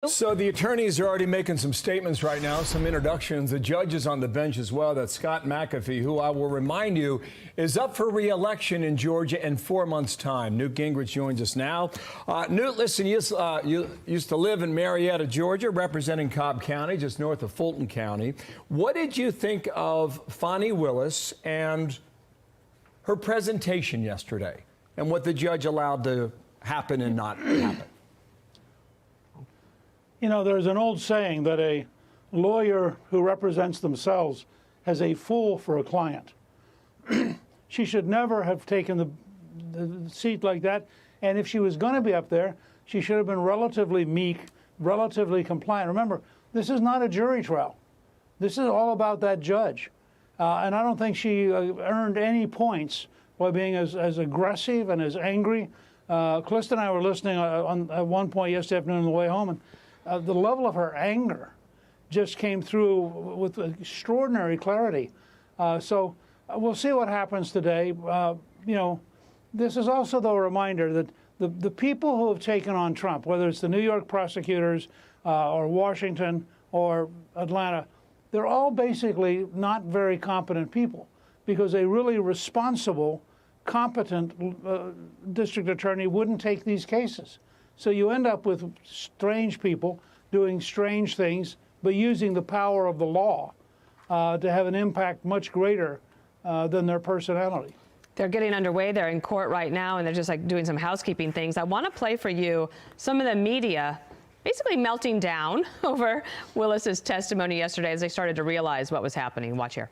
So the attorneys are already making some statements right now, some introductions. The judge is on the bench as well. That's Scott McAfee, who I will remind you is up for re-election in Georgia in 4 months' time. Newt Gingrich joins us now. Newt, listen, you used to live in Marietta, Georgia, representing Cobb County, just north of Fulton County. What did you think of Fani Willis and her presentation yesterday and what the judge allowed to happen and not happen? You know, there's an old saying that a lawyer who represents themselves has a fool for a client. She should never have taken the seat like that. And if she was going to be up there, she should have been relatively meek, relatively compliant. Remember, this is not a jury trial. This is all about that judge. And I don't think she earned any points by being as aggressive and as angry. Calista and I were listening at one point yesterday afternoon on the way home, and the level of her anger just came through with extraordinary clarity. So we'll see what happens today. You know, this is also, though, a reminder that the people who have taken on Trump, whether it's the New York prosecutors or Washington or Atlanta, they're all basically not very competent people, because a really responsible, competent district attorney wouldn't take these cases. So you end up with strange people doing strange things, but using the power of the law to have an impact much greater than their personality. They're getting underway. They're in court right now, and they're just like doing some housekeeping things. I want to play for you some of the media basically melting down over Willis's testimony yesterday as they started to realize what was happening. Watch here.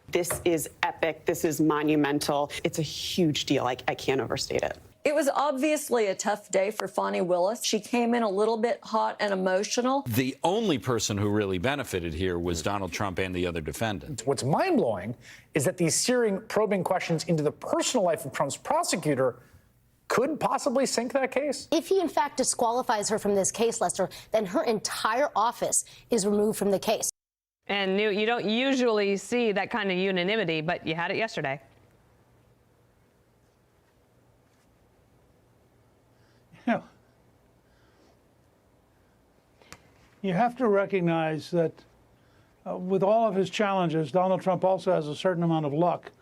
This is epic. This is monumental. It's a huge deal. I can't overstate it. It was obviously a tough day for Fani Willis. She came in a little bit hot and emotional. The only person who really benefited here was Donald Trump and the other defendants. What's mind-blowing is that these searing, probing questions into the personal life of Trump's prosecutor could possibly sink that case. If he, in fact, disqualifies her from this case, Lester, then her entire office is removed from the case. And Newt, you don't usually see that kind of unanimity, but you had it yesterday. You know, you have to recognize that with all of his challenges, Donald Trump also has a certain amount of luck.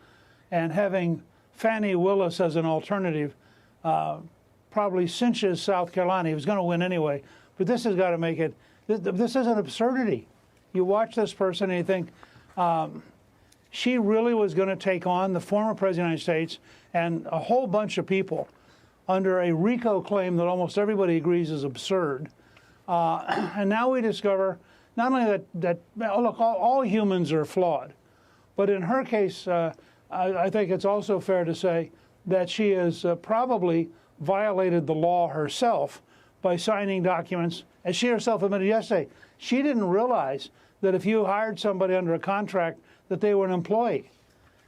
And having Fani Willis as an alternative probably cinches South Carolina. He was going to win anyway. But this has got to make it, this is an absurdity. You watch this person and you think, she really was going to take on the former president of the United States and a whole bunch of people under a RICO claim that almost everybody agrees is absurd. And now we discover not only that look, all humans are flawed, but in her case, I think it's also fair to say that she has probably violated the law herself by signing documents. As she herself admitted yesterday, she didn't realize that if you hired somebody under a contract that they were an employee.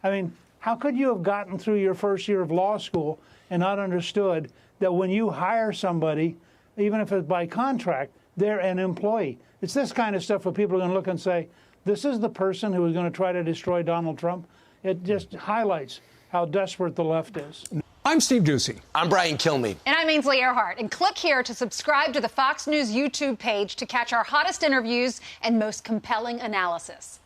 I mean, how could you have gotten through your first year of law school and not understood that when you hire somebody, even if it's by contract, they're an employee? It's this kind of stuff where people are going to look and say, this is the person who is going to try to destroy Donald Trump. It just highlights how desperate the left is. I'm Steve Ducey. I'm Brian Kilmeade. And I'm Ainsley Earhart. And click here to subscribe to the Fox News YouTube page to catch our hottest interviews and most compelling analysis.